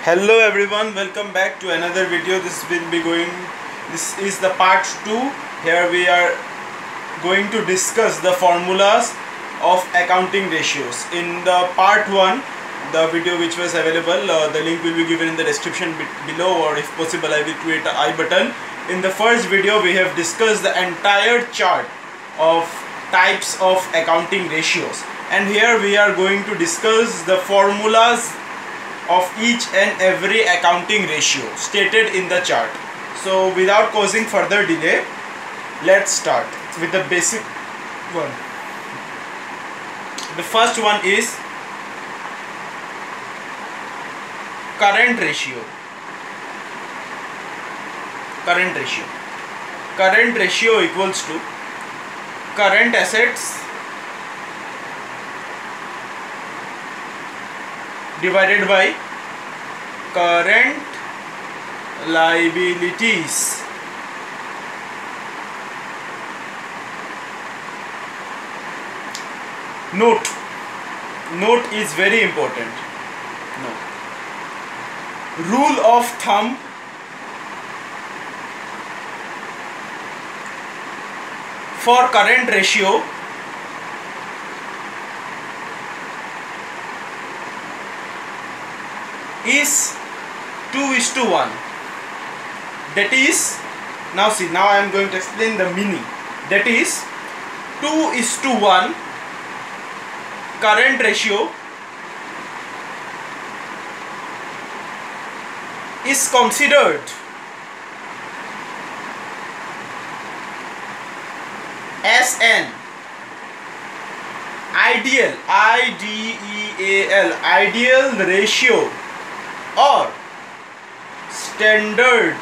Hello everyone, welcome back to another video. This is the part 2. Here we are going to discuss the formulas of accounting ratios. In the part 1, the video which was available, the link will be given in the description below, or if possible I will create an I button. In the first video we have discussed the entire chart of types of accounting ratios, and here we are going to discuss the formulas of each and every accounting ratio stated in the chart. So without causing further delay, let's start with the basic one. The first one is current ratio. Current ratio equals to current assets divided by current liabilities. Note is very important. Rule of thumb for current ratio is 2:1. That is, now I am going to explain the meaning. That is, 2:1 current ratio is considered as an ideal, ideal ratio, or standard,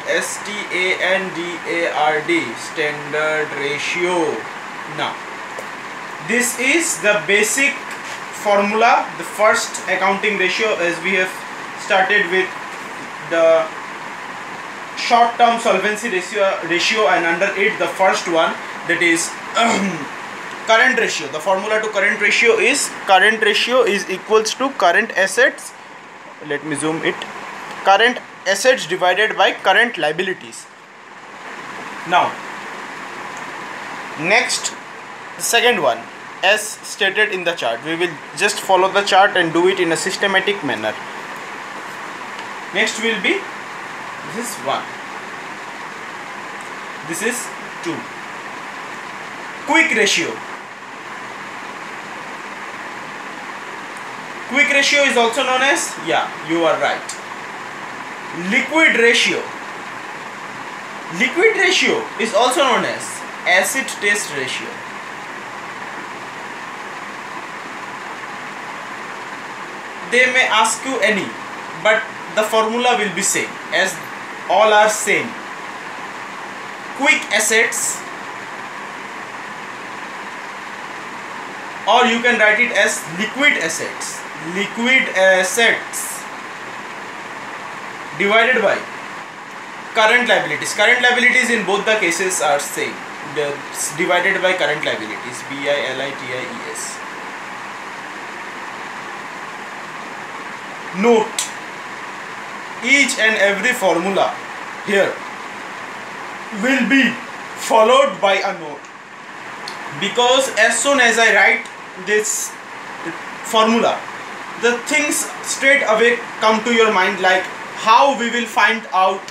standard ratio. Now this is the basic formula, the first accounting ratio, as we have started with the short term solvency ratio, and under it the first one, that is current ratio. The formula to current ratio is equals to current assets, let me zoom it, current assets divided by current liabilities. Now next, the second one, as stated in the chart. We will just follow the chart and do it in a systematic manner. Next will be, this is 1, this is 2. Quick ratio. Quick ratio is also known as, you are right, liquid ratio. Liquid ratio is also known as acid test ratio. They may ask you any, but the formula will be same, as all are same. Quick assets, or you can write it as liquid assets. Liquid assets divided by current liabilities. Current liabilities in both the cases are same. It's divided by current liabilities, BILITIES. Note, each and every formula here will be followed by a note, because as soon as I write this formula, the things straight away come to your mind, like how we will find out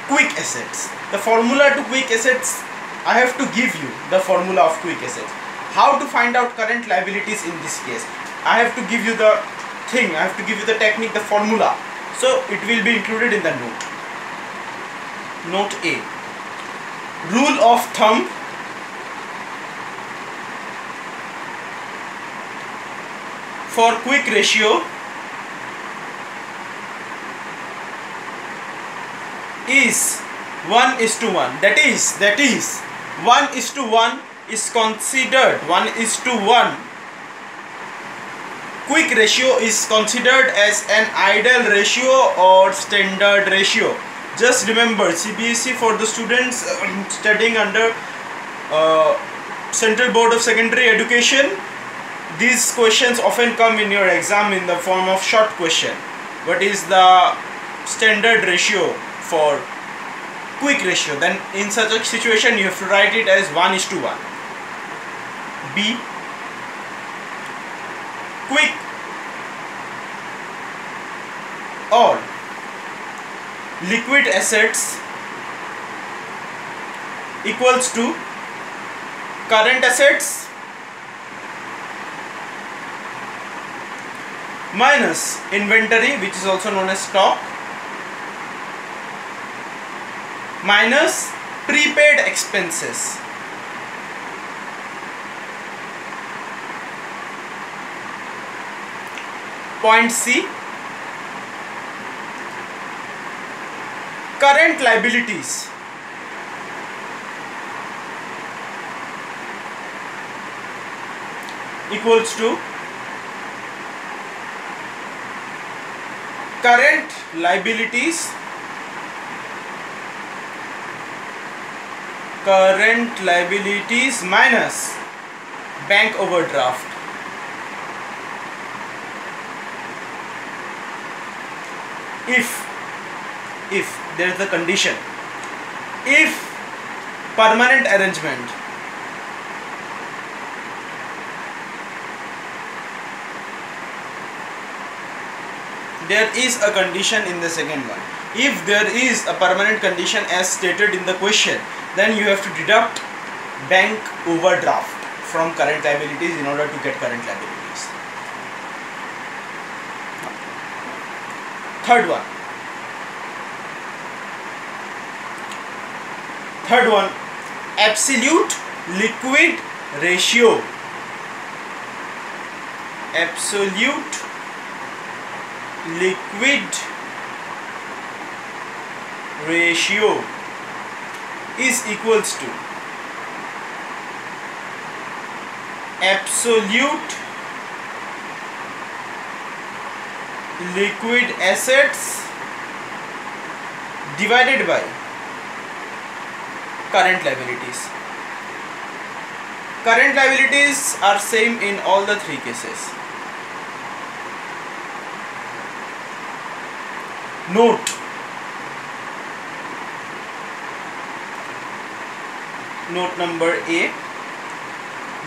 quick assets. The formula to quick assets, I have to give you the formula of quick assets. How to find out current liabilities in this case, I have to give you the thing, I have to give you the technique, the formula. So it will be included in the note. Note A. Rule of thumb for quick ratio is 1:1. That is 1:1 is considered 1:1. Quick ratio is considered as an ideal ratio or standard ratio. Just remember, CBSE, for the students studying under Central Board of Secondary Education, these questions often come in your exam in the form of short question. what is the standard ratio for quick ratio, then in such a situation you have to write it as 1:1. B. Quick or liquid assets equals to current assets minus inventory, which is also known as stock, minus prepaid expenses. Point C. Current liabilities equals to current liabilities minus bank overdraft. If there is a condition, if permanent arrangement there is a condition in the second one. If there is a permanent condition as stated in the question, then you have to deduct bank overdraft from current liabilities in order to get current liabilities. Third one, absolute liquid ratio. Absolute liquid ratio is equals to absolute liquid assets divided by current liabilities. Current liabilities are same in all the three cases. Note number A.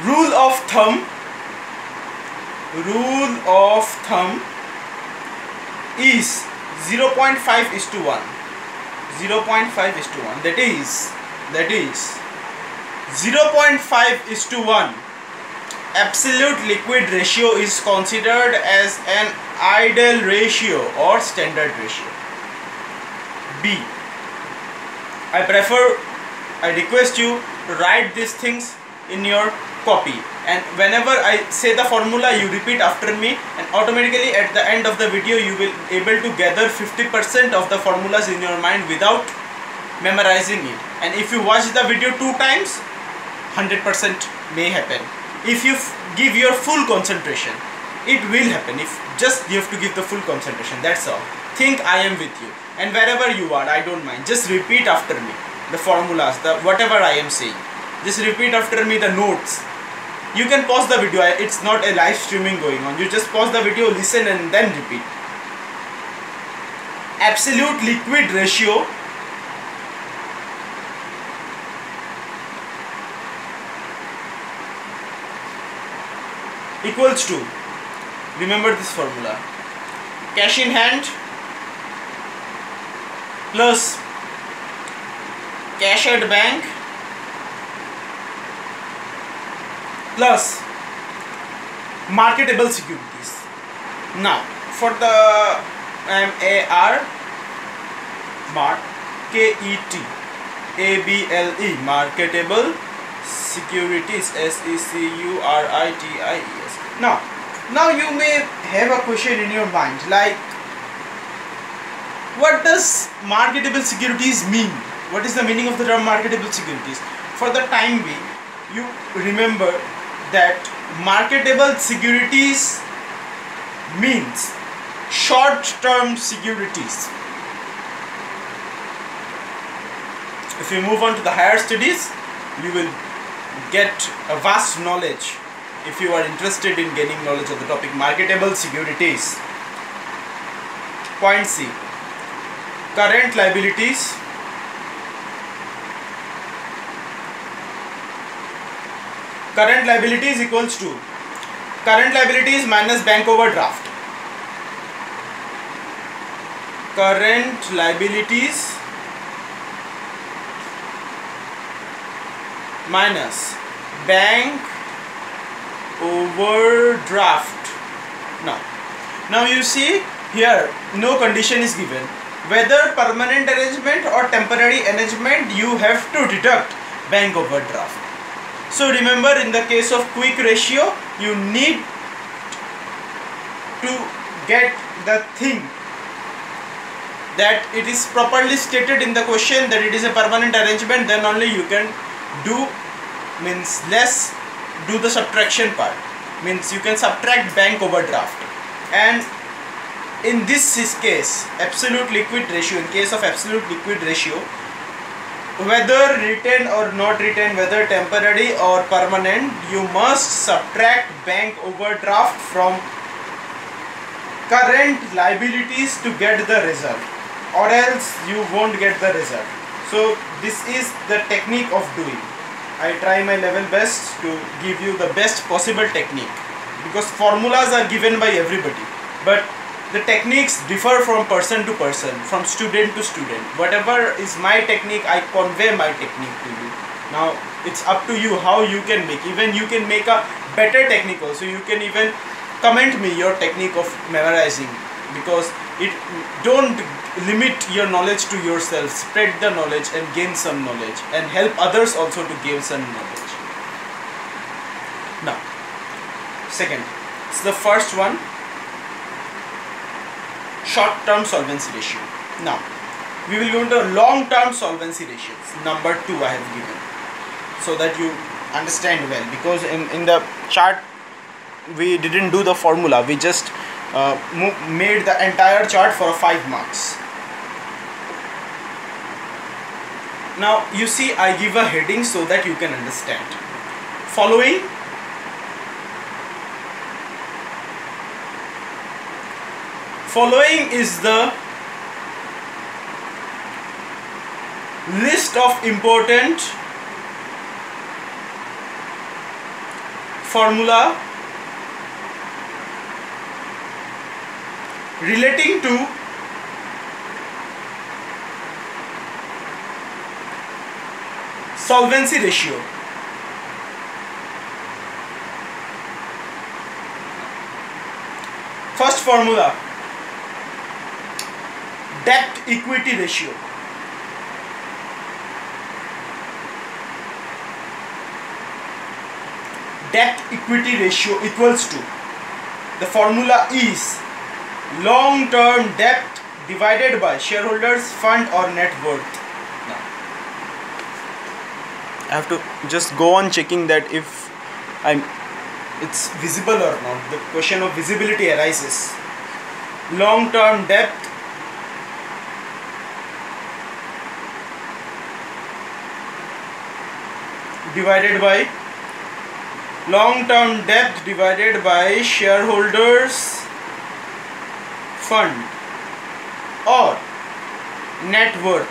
Rule of thumb is 0.5:1. 0.5:1. That is 0.5:1. Absolute liquid ratio is considered as an ideal ratio or standard ratio. B. I request you to write these things in your copy, and whenever I say the formula you repeat after me, and automatically at the end of the video you will able to gather 50% of the formulas in your mind without memorizing it. And if you watch the video 2 times, 100% may happen. If you give your full concentration, it will happen. If just you have to give the full concentration, that's all. Think I am with you, and wherever you are, I don't mind, just repeat after me the formulas, the whatever I am saying, just repeat after me the notes. You can pause the video, it's not a live streaming going on, you just pause the video, listen and then repeat. Absolute liquid ratio equals to, remember this formula, cash in hand plus cash at bank plus marketable securities. Now for the MAR, KETABLE, marketable securities, SECURITIES. Now you may have a question in your mind like, what does marketable securities mean? What is the meaning of the term marketable securities? For the time being, you remember that marketable securities means short-term securities. If you move on to the higher studies, you will get a vast knowledge if you are interested in gaining knowledge of the topic marketable securities. Point C. Current liabilities equals to current liabilities minus bank overdraft. Current liabilities minus bank overdraft. Now you see here no condition is given. Whether permanent arrangement or temporary arrangement, you have to deduct bank overdraft. So remember, in the case of quick ratio, you need to get the thing that it is properly stated in the question that it is a permanent arrangement, then only you can do, means less do the subtraction part, means you can subtract bank overdraft. And in this case, absolute liquid ratio, in case of absolute liquid ratio, whether retained or not retained, whether temporary or permanent, you must subtract bank overdraft from current liabilities to get the result, or else you won't get the result. So this is the technique of doing. I try my level best to give you the best possible technique, because formulas are given by everybody, but the techniques differ from person to person, from student to student. Whatever is my technique, I convey my technique to you. Now it's up to you how you can make. Even you can make a better technique also. You can even comment me your technique of memorizing, because it don't limit your knowledge to yourself. Spread the knowledge and gain some knowledge, and help others also to gain some knowledge. Now second, it's the first one, short-term solvency ratio. Now we will go into long-term solvency ratios. Number 2 I have given, so that you understand well, because in the chart we didn't do the formula, we just made the entire chart for 5 marks. Now you see, I give a heading so that you can understand. Following is the list of important formula relating to solvency ratio. First formula, debt equity ratio. Debt equity ratio equals to, the formula is long term debt divided by shareholders fund or net worth. Now I have to just go on checking that if it's visible or not. The question of visibility arises. Long term debt divided by shareholders fund or net worth.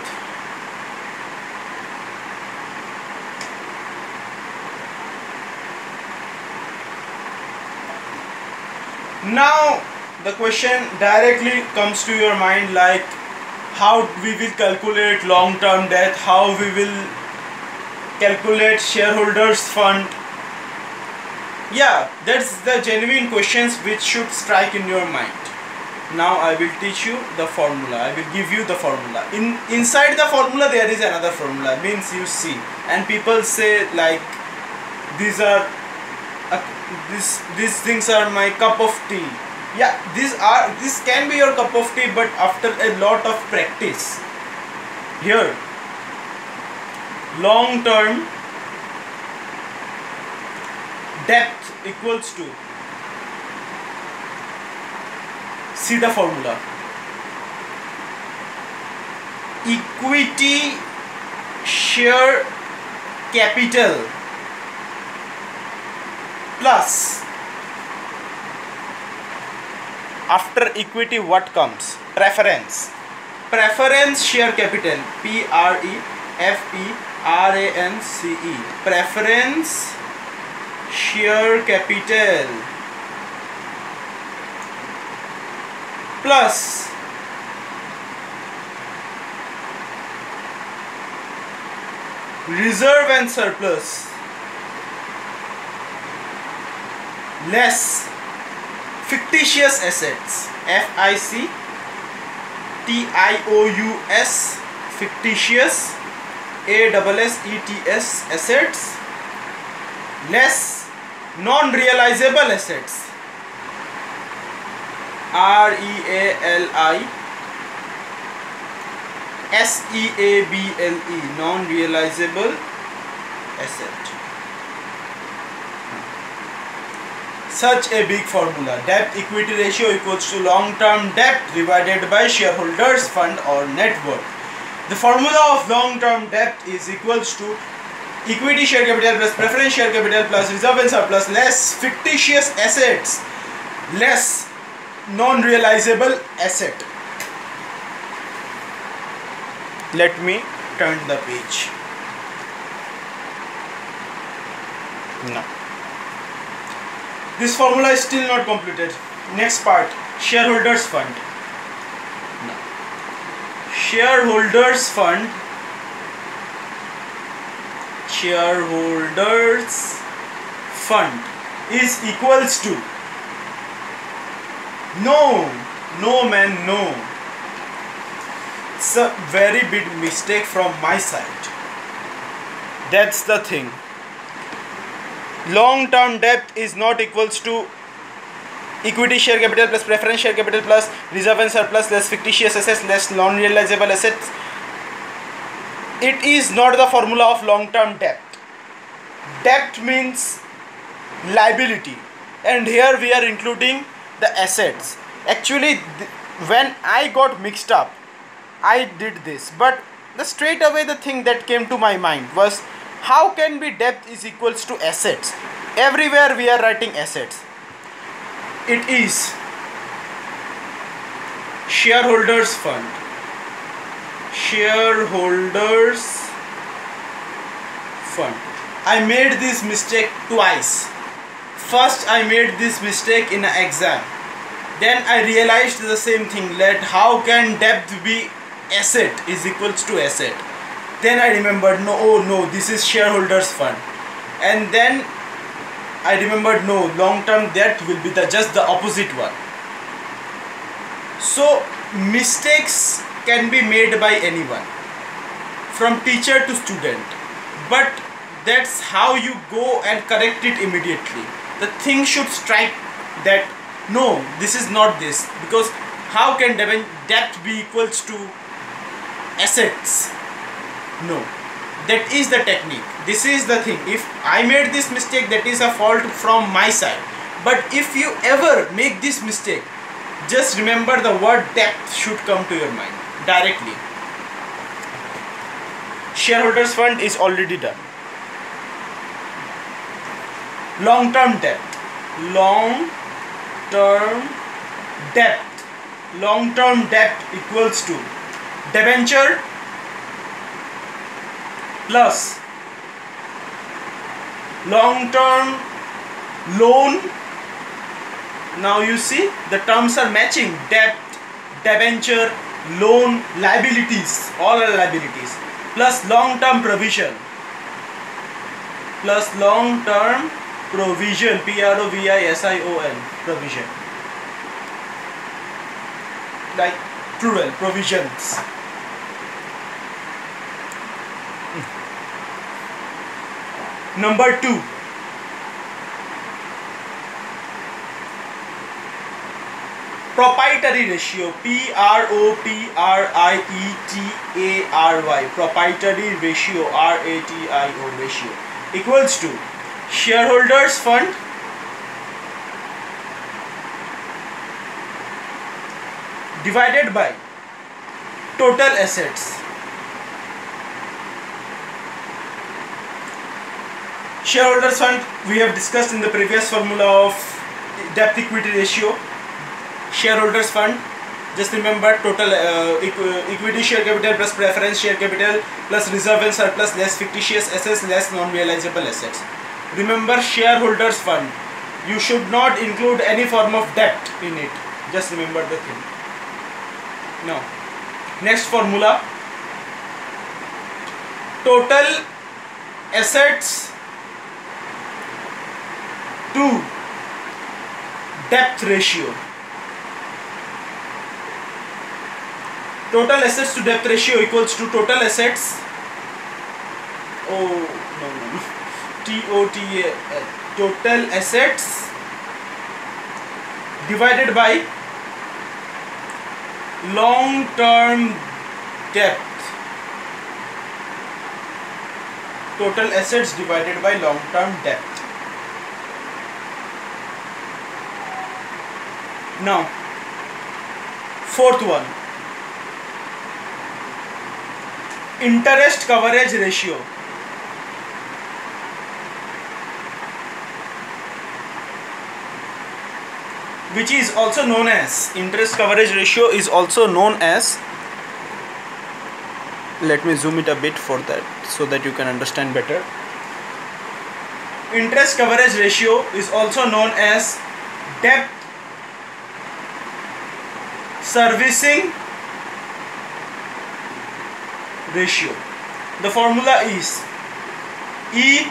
Now the question directly comes to your mind, like how we will calculate long term debt, how we will calculate shareholders fund. Yeah, that's the genuine questions which should strike in your mind. Now I will teach you the formula. I will give you the formula. Inside the formula there is another formula, means you see, and people say like these things are my cup of tea. Yeah, this can be your cup of tea, but after a lot of practice. Here, long term debt equals to, see the formula, equity share capital plus After equity, what comes? Preference. Preference share capital. Preference. Preference share capital plus reserve and surplus less fictitious assets. FICTIOUS, fictitious, ASSETS, assets less non-realizable assets. REALISEABLE, non-realizable asset. Such a big formula. Debt equity ratio equals to long-term debt divided by shareholders fund or net worth. The formula of long-term debt is equals to equity share capital plus preference share capital plus reserve and surplus less fictitious assets less non-realizable asset. Let me turn the page. No. This formula is still not completed. Next part, shareholders fund. No. Shareholders fund. Shareholders fund is equals to no man, no. It's a very big mistake from my side. That's the thing. Long-term debt is not equals to equity share capital plus preference share capital plus reserve and surplus less fictitious assets less non-realizable assets. It is not the formula of long-term debt. Debt means liability, and here we are including the assets. Actually, when I got mixed up, I did this, but straight away the thing that came to my mind was, how can be debt is equals to assets? Everywhere we are writing assets. It is shareholders fund. Shareholders fund. I made this mistake twice. First I made this mistake in an exam. Then I realized the same thing, that how can debt be asset is equals to asset. Then I remembered, no, oh no, this is shareholders fund. And then I remembered, no, long-term debt will be just the opposite one. So mistakes can be made by anyone, from teacher to student, but that's how you go and correct it immediately. The thing should strike that no, this is not this, because how can debt be equals to assets? No, that is the technique. This is the thing. If I made this mistake, that is a fault from my side. But if you ever make this mistake, just remember the word debt should come to your mind directly. Shareholders fund is already done. Long-term debt. Long-term debt. Long-term debt equals to debenture plus long-term loan. Now you see the terms are matching. Debt, debenture, loan, liabilities, all are liabilities, plus long-term provision, plus long-term provision, PROVISION, provision, like plural, provisions. Number 2, proprietary ratio, PROPRIETARY, proprietary ratio, RATIO ratio, equals to shareholders fund divided by total assets. Shareholders fund we have discussed in the previous formula of debt equity ratio. shareholders fund. Just remember total equity share capital plus preference share capital plus reserve and surplus less fictitious assets less non-realizable assets. Remember shareholders fund. You should not include any form of debt in it. Just remember the thing. Now, next formula. Total assets to debt ratio. Total assets to debt ratio equals to total assets. Oh no. TOTAL. Total assets divided by long-term debt. Total assets divided by long-term debt. Now, fourth one. Interest coverage ratio. Which is also known as, interest coverage ratio is also known as, let me zoom it a bit for that so that you can understand better. Interest coverage ratio is also known as debt servicing ratio. The formula is EBIT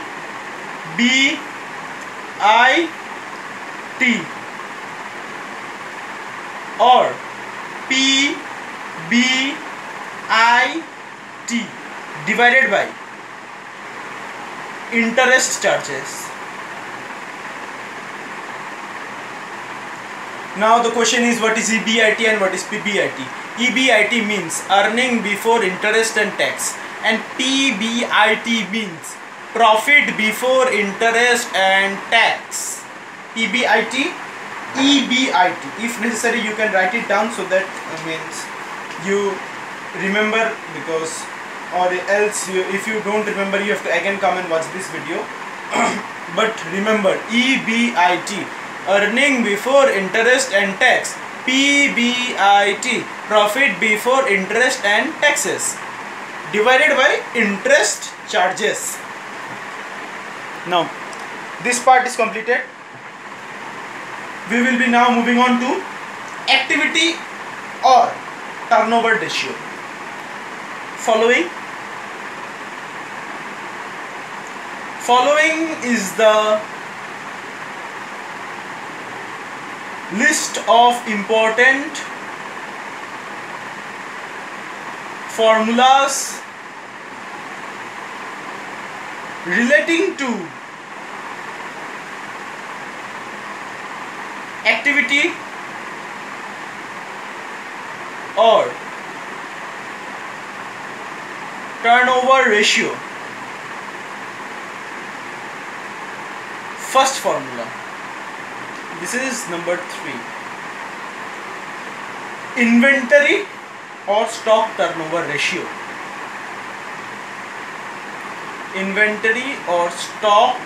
or PBIT divided by interest charges. Now the question is, what is EBIT and what is PBIT? EBIT means earning before interest and tax, and PBIT means profit before interest and tax. EBIT. If necessary, you can write it down so that means you remember, because or else if you don't remember, you have to again come and watch this video. But remember, EBIT, earning before interest and tax. PBIT, profit before interest and taxes, divided by interest charges. Now this part is completed. We will be now moving on to activity or turnover ratio. Following is the list of important formulas relating to activity or turnover ratio. First formula, this is number 3. Inventory or stock turnover ratio. Inventory or stock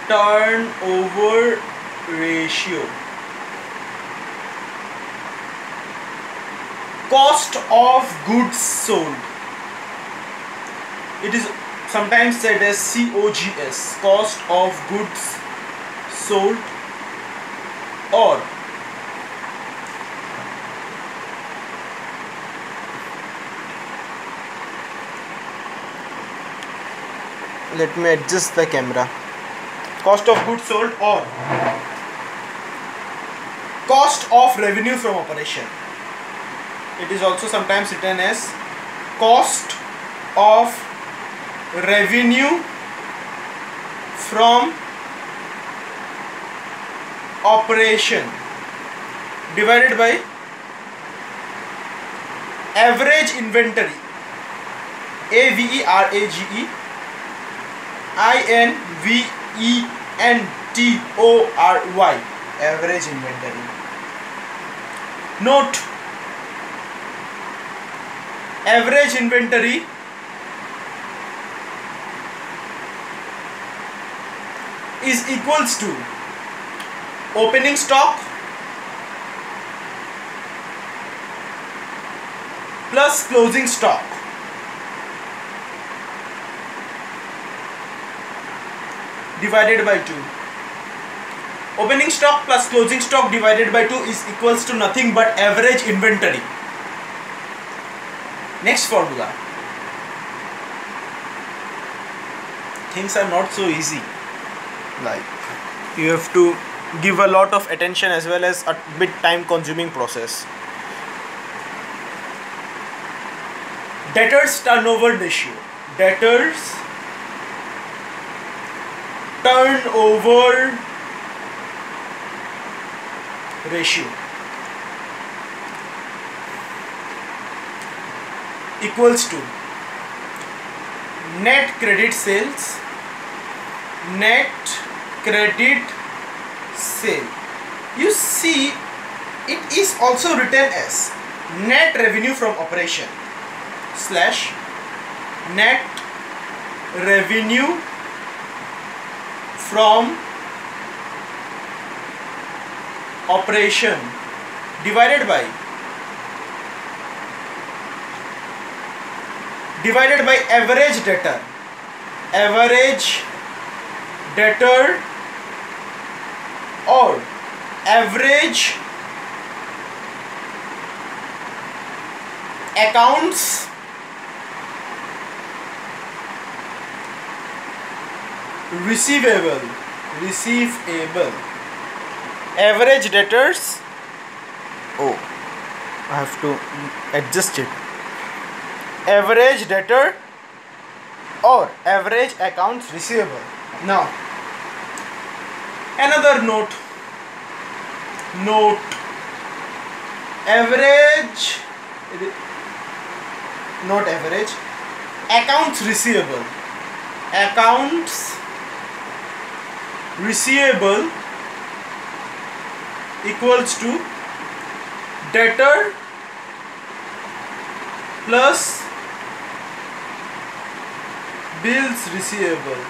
turnover ratio. Cost of goods sold. It is sometimes said as COGS, cost of goods sold, or let me adjust the camera. Cost of goods sold or cost of revenue from operation. It is also sometimes written as cost of revenue from operation divided by average inventory. AVERAGE INVENTORY, average inventory. Note, average inventory is equals to opening stock plus closing stock divided by 2. Opening stock plus closing stock divided by 2 is equals to nothing but average inventory. Next formula. Things are not so easy. Like, you have to give a lot of attention as well as a bit time consuming process. Debtors turnover ratio. Debtors turnover ratio equals to net credit sales, net credit sale. You see, it is also written as net revenue from operation slash net revenue from operation divided by average debtor. Average debtor or average accounts receivable. Average debtors, oh, I have to adjust it. Average debtor or average accounts receivable. Now, another note. Average, not average, accounts receivable. Accounts receivable equals to debtor plus bills receivable.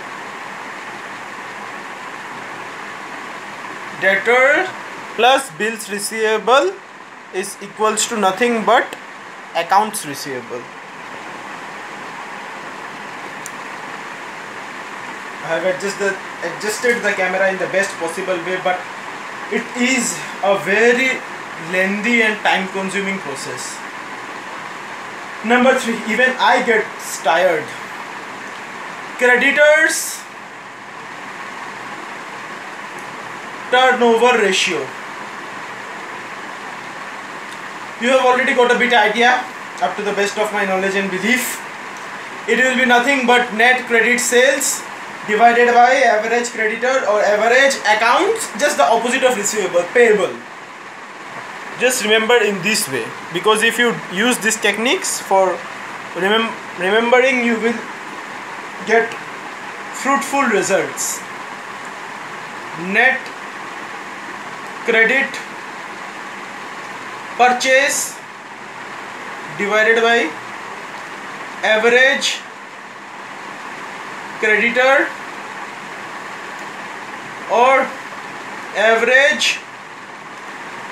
Debtor plus bills receivable is equals to nothing but accounts receivable. I have adjusted the camera in the best possible way, but it is a very lengthy and time consuming process. Number 3, even I get tired. Creditors turnover ratio. You have already got a bit idea, up to the best of my knowledge and belief. It will be nothing but net credit sales divided by average creditor or average accounts, just the opposite of receivable, payable. Just remember in this way, because if you use these techniques for remembering, you will get fruitful results. Net credit purchase divided by average creditor or average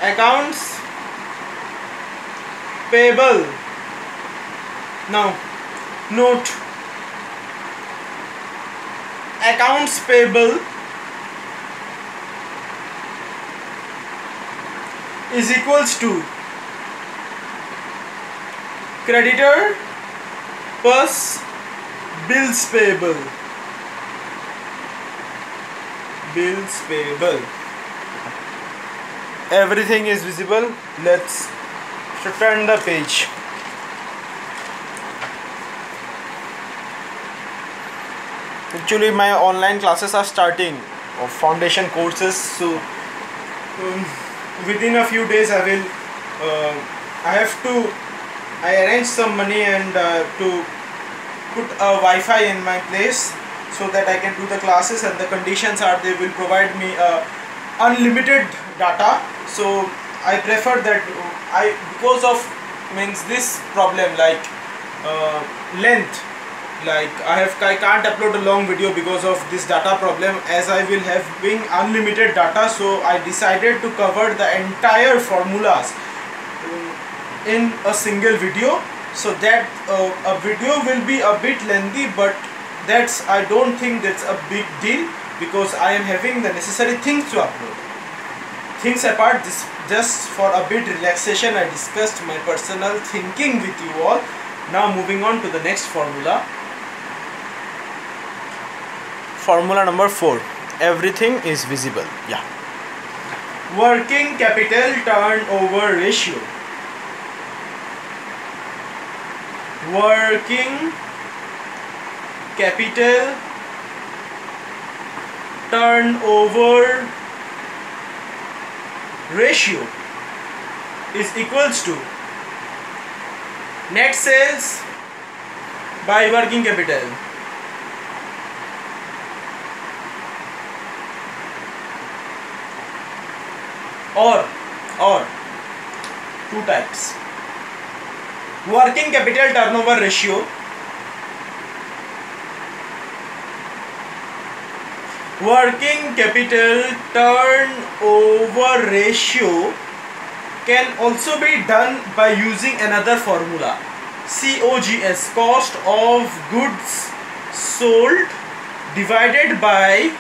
accounts payable. Now note, accounts payable is equals to creditor plus bills payable. Bills payable. Everything is visible. Let's turn the page. Actually, my online classes are starting of foundation courses, so within a few days I arrange some money and to put a Wi-Fi in my place so that I can do the classes, and the conditions are they will provide me unlimited data. So I prefer that because of this problem, like length, like I can't upload a long video because of this data problem, as I will have being unlimited data. So I decided to cover the entire formulas in a single video, so that a video will be a bit lengthy, but I don't think that's a big deal, because I am having the necessary things to upload. Things apart, this just for a bit relaxation I discussed my personal thinking with you all. Now moving on to the next formula. Formula number 4. Everything is visible. Yeah. Working capital turnover ratio. Working capital turnover ratio is equals to net sales by working capital. Or two types. Working capital turnover ratio. Working capital turnover ratio can also be done by using another formula. COGS, cost of goods sold divided by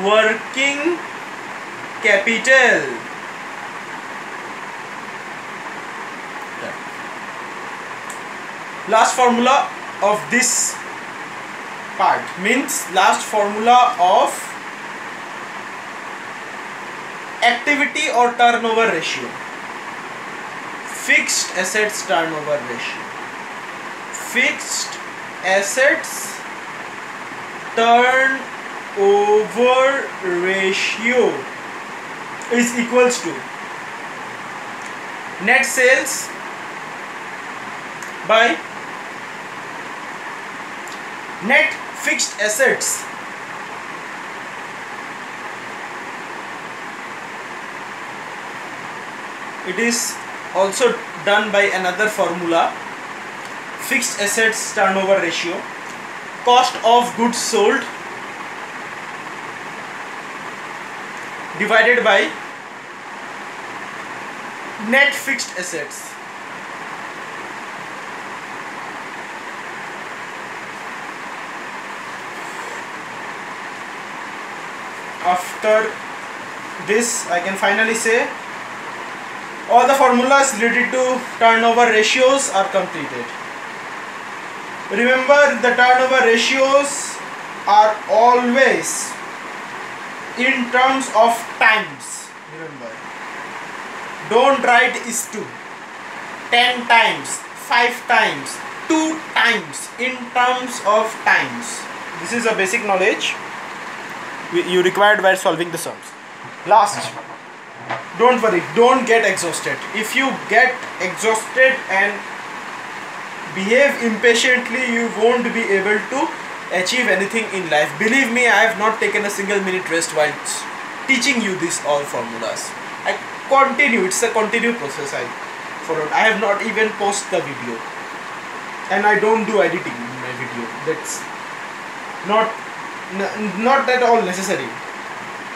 working capital. Last formula of this part means last formula of activity or turnover ratio. Fixed assets turnover ratio. Fixed assets turnover ratio is equals to net sales by net fixed assets it is also done by another formula. Fixed assets turnover ratio, cost of goods sold divided by net fixed assets. After this, I can finally say all the formulas related to turnover ratios are completed. Remember, the turnover ratios are always in terms of times. Remember, don't write is to 10 times, 5 times, 2 times, in terms of times. This is a basic knowledge you required while solving the sums. Last, don't worry, don't get exhausted. If you get exhausted and behave impatiently, you won't be able to achieve anything in life. Believe me, I have not taken a single minute rest while teaching you these all formulas. I continue, it's a continued process I followed. I have not even posted the video, and I don't do editing in my video. That's not at all necessary.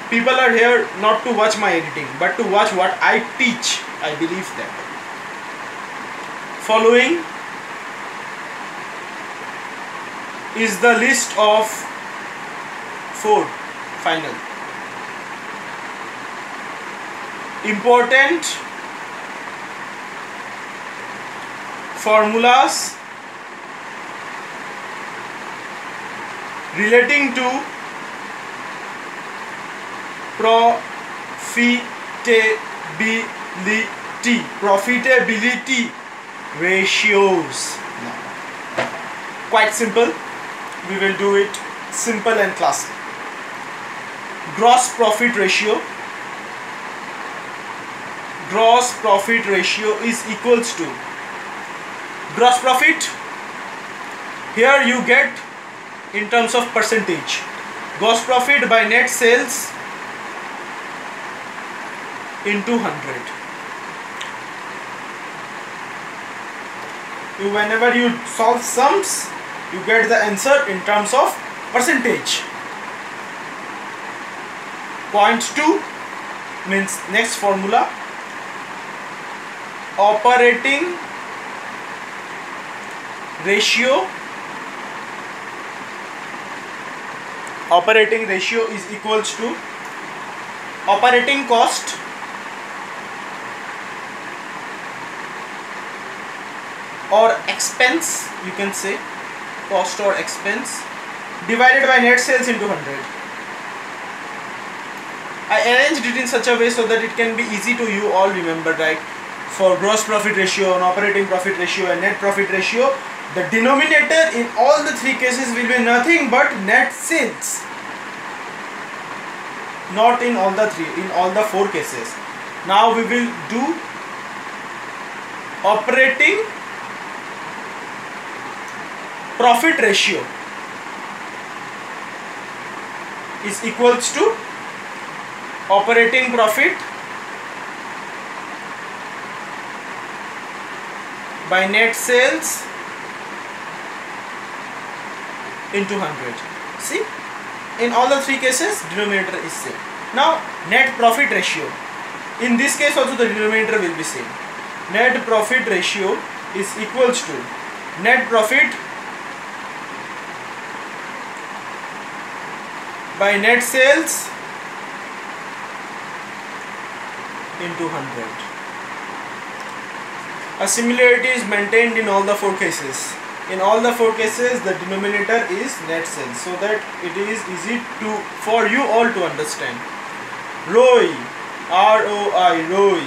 People are here not to watch my editing, but to watch what I teach. I believe that. Following is the list of 4 final important formulas relating to profitability ratios. Quite simple. We will do it simple and classic. Gross profit ratio. Gross profit ratio is equals to gross profit. Here you get in terms of percentage. Gross profit by net sales into 100. Whenever you solve sums, you get the answer in terms of percentage. Point 2 means next formula, operating ratio, operating ratio is equals to operating cost or expense, you can say cost or expense, divided by net sales into 100. I arranged it in such a way so that it can be easy to you all remember, right? For gross profit ratio, and operating profit ratio and net profit ratio, the denominator in all the three cases will be nothing but net sales. Not in all the three, in all the four cases. Now we will do operating profit ratio is equals to operating profit by net sales into 100. See, in all the three cases denominator is same. Now net profit ratio, in this case also the denominator will be same. Net profit ratio is equals to net profit by net sales into 100. A similarity is maintained in all the four cases. In all the four cases the denominator is net sales, so that it is easy for you all to understand. ROI, ROI, ROI,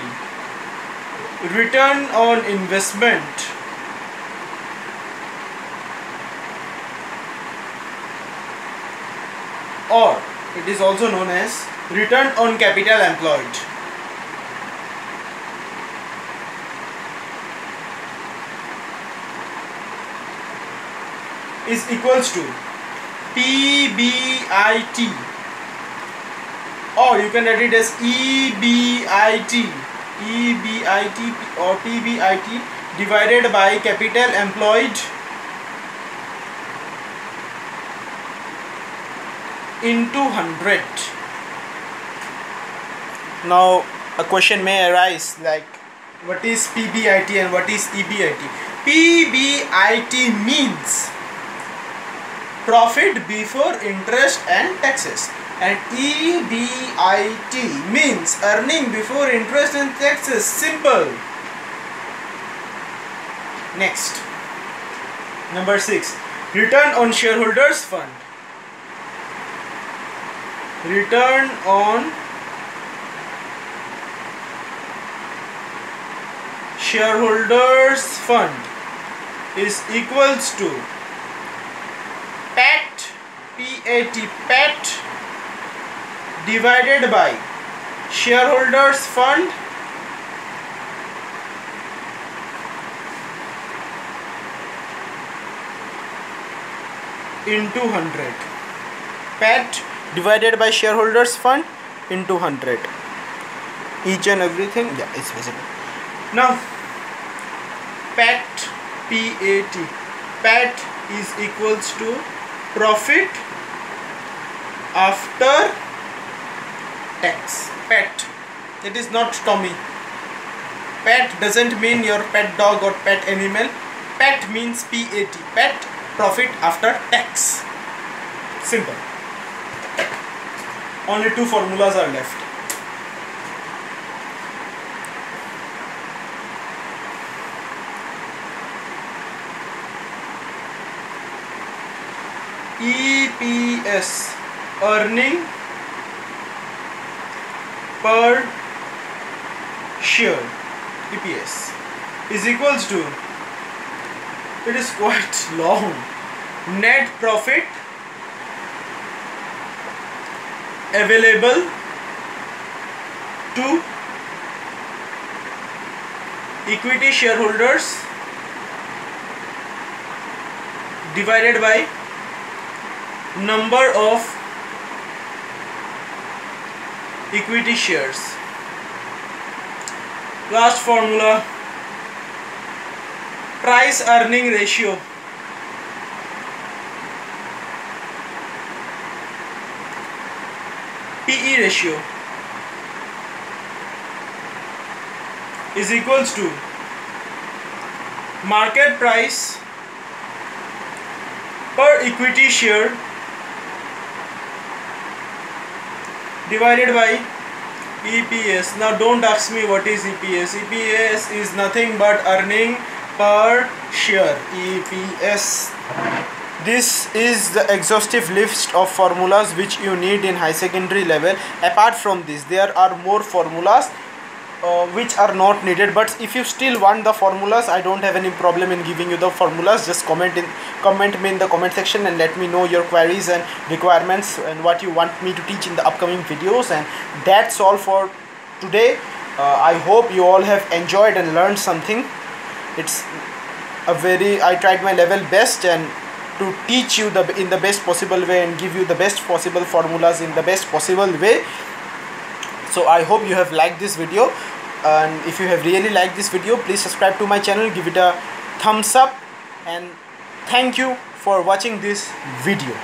return on investment, or it is also known as return on capital employed. Is equals to PBIT, or you can write it as EBIT, EBIT or PBIT divided by capital employed into 100. Now a question may arise like, what is PBIT and what is EBIT? PBIT means profit before interest and taxes, and EBIT means earning before interest and taxes. Simple. Next, number 6, return on shareholders fund. Return on shareholders fund is equals to PAT, PAT, PAT divided by shareholders fund into 100. PAT divided by shareholders fund into 100. Each and everything, yeah, it's visible. Now PAT, PAT, PAT is equals to profit after tax. PAT, it is not Tommy. PAT doesn't mean your pet dog or pet animal. PAT means PAT, PAT, profit after tax. Simple. Only two formulas are left. EPS, earning per share, EPS, is equals to, it is quite long, net profit available to equity shareholders divided by number of equity shares. Last formula, price earning ratio. PE ratio is equals to market price per equity share divided by EPS. Now don't ask me what is EPS. EPS is nothing but earning per share. EPS. This is the exhaustive list of formulas which you need in high secondary level. Apart from this, there are more formulas which are not needed, but if you still want the formulas, I don't have any problem in giving you the formulas. Just comment me in the comment section and let me know your queries and requirements and what you want me to teach in the upcoming videos. And that's all for today. I hope you all have enjoyed and learned something. It's I tried my level best and to teach you in the best possible way and give you the best possible formulas in the best possible way. So I hope you have liked this video, and if you have really liked this video, please subscribe to my channel, give it a thumbs up, and thank you for watching this video.